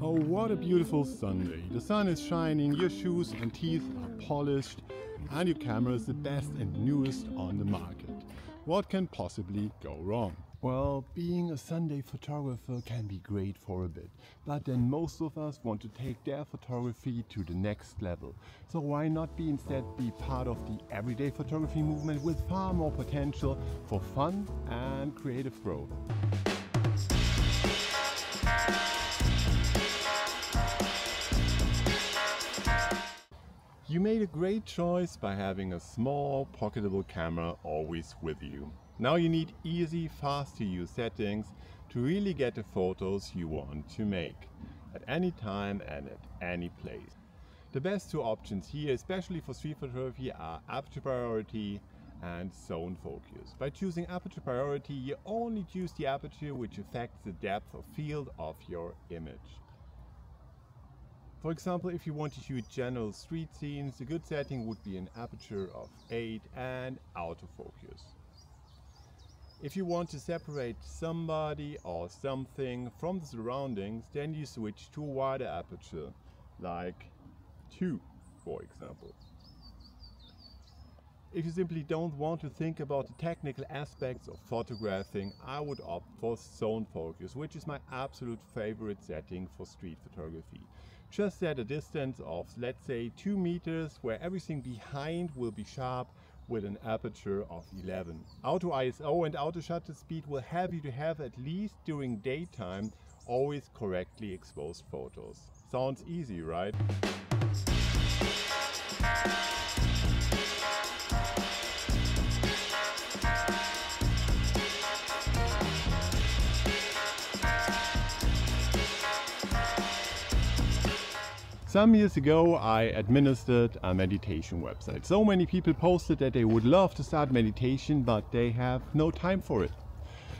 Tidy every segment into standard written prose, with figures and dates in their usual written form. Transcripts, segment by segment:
Oh, what a beautiful Sunday. The sun is shining, your shoes and teeth are polished, and your camera is the best and newest on the market. What can possibly go wrong? Well, being a Sunday photographer can be great for a bit, but then most of us want to take their photography to the next level. So why not instead be part of the everyday photography movement with far more potential for fun and creative growth? You made a great choice by having a small, pocketable camera always with you. Now you need easy, fast to use settings to really get the photos you want to make at any time and at any place. The best two options here, especially for street photography, are aperture priority and zone focus. By choosing aperture priority, you only choose the aperture which affects the depth of field of your image. For example, if you want to shoot general street scenes, a good setting would be an aperture of 8 and autofocus. If you want to separate somebody or something from the surroundings, then you switch to a wider aperture, like 2, for example. If you simply don't want to think about the technical aspects of photographing, I would opt for zone focus, which is my absolute favorite setting for street photography. Just at a distance of, let's say, 2 meters, where everything behind will be sharp with an aperture of 11. Auto ISO and auto shutter speed will help you to have, at least during daytime, always correctly exposed photos. Sounds easy, right? Some years ago I administered a meditation website. So many people posted that they would love to start meditation, but they have no time for it.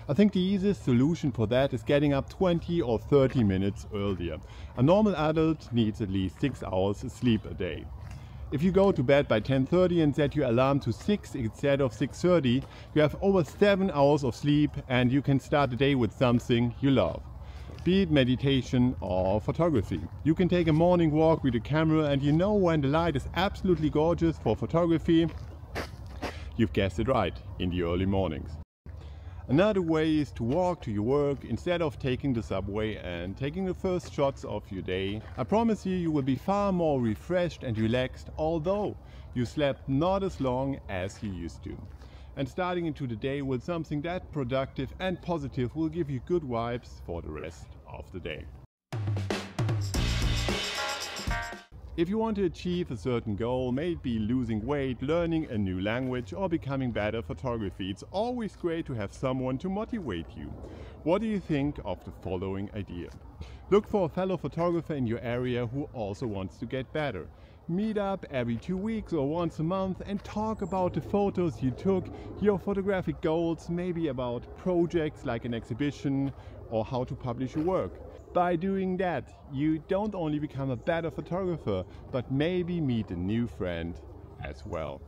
I think the easiest solution for that is getting up 20 or 30 minutes earlier. A normal adult needs at least 6 hours sleep a day. If you go to bed by 10:30 and set your alarm to 6 instead of 6:30, you have over 7 hours of sleep and you can start the day with something you love. Be it meditation or photography. You can take a morning walk with a camera, and you know when the light is absolutely gorgeous for photography, you've guessed it right, in the early mornings. Another way is to walk to your work instead of taking the subway and taking the first shots of your day. I promise you, you will be far more refreshed and relaxed, although you slept not as long as you used to. And starting into the day with something that productive and positive will give you good vibes for the rest of the day. If you want to achieve a certain goal, may it be losing weight, learning a new language, or becoming better at photography, it's always great to have someone to motivate you. What do you think of the following idea? Look for a fellow photographer in your area who also wants to get better. Meet up every 2 weeks or once a month and talk about the photos you took, your photographic goals, maybe about projects like an exhibition or how to publish your work. By doing that, you don't only become a better photographer, but maybe meet a new friend as well.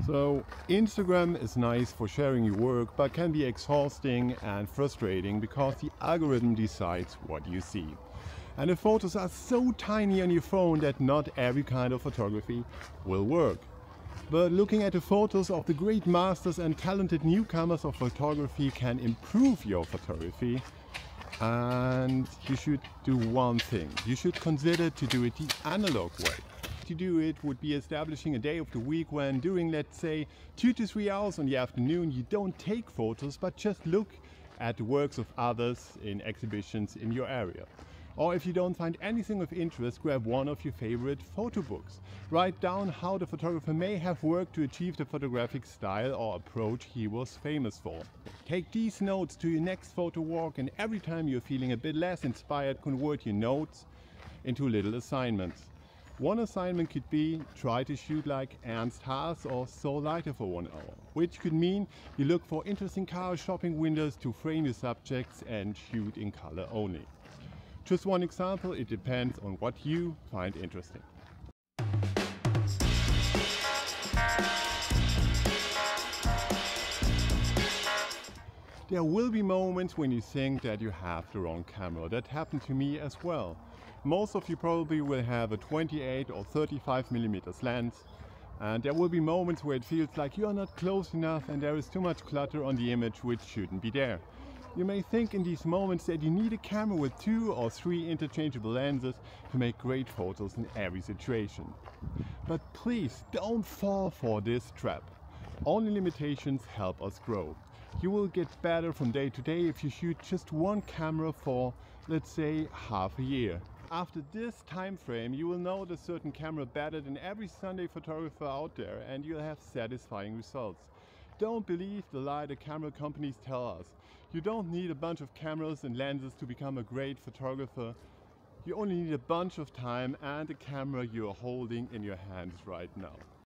So Instagram is nice for sharing your work, but can be exhausting and frustrating because the algorithm decides what you see. And the photos are so tiny on your phone that not every kind of photography will work. But looking at the photos of the great masters and talented newcomers of photography can improve your photography. And you should do one thing. You should consider to do it the analog way. To do it would be establishing a day of the week when during, let's say, 2 to 3 hours in the afternoon you don't take photos but just look at the works of others in exhibitions in your area. Or if you don't find anything of interest, grab one of your favorite photo books. Write down how the photographer may have worked to achieve the photographic style or approach he was famous for. Take these notes to your next photo walk, and every time you're feeling a bit less inspired, convert your notes into little assignments. One assignment could be try to shoot like Ernst Haas or Saul Leiter for 1 hour, which could mean you look for interesting car shopping windows to frame your subjects and shoot in color only. Just one example, it depends on what you find interesting. There will be moments when you think that you have the wrong camera. That happened to me as well. Most of you probably will have a 28 or 35mm lens, and there will be moments where it feels like you are not close enough and there is too much clutter on the image which shouldn't be there. You may think in these moments that you need a camera with 2 or 3 interchangeable lenses to make great photos in every situation. But please don't fall for this trap. Only limitations help us grow. You will get better from day to day if you shoot just one camera for, let's say, half a year. After this time frame, you will know the certain camera better than every Sunday photographer out there, and you'll have satisfying results. Don't believe the lie the camera companies tell us. You don't need a bunch of cameras and lenses to become a great photographer. You only need a bunch of time and a camera you are holding in your hands right now.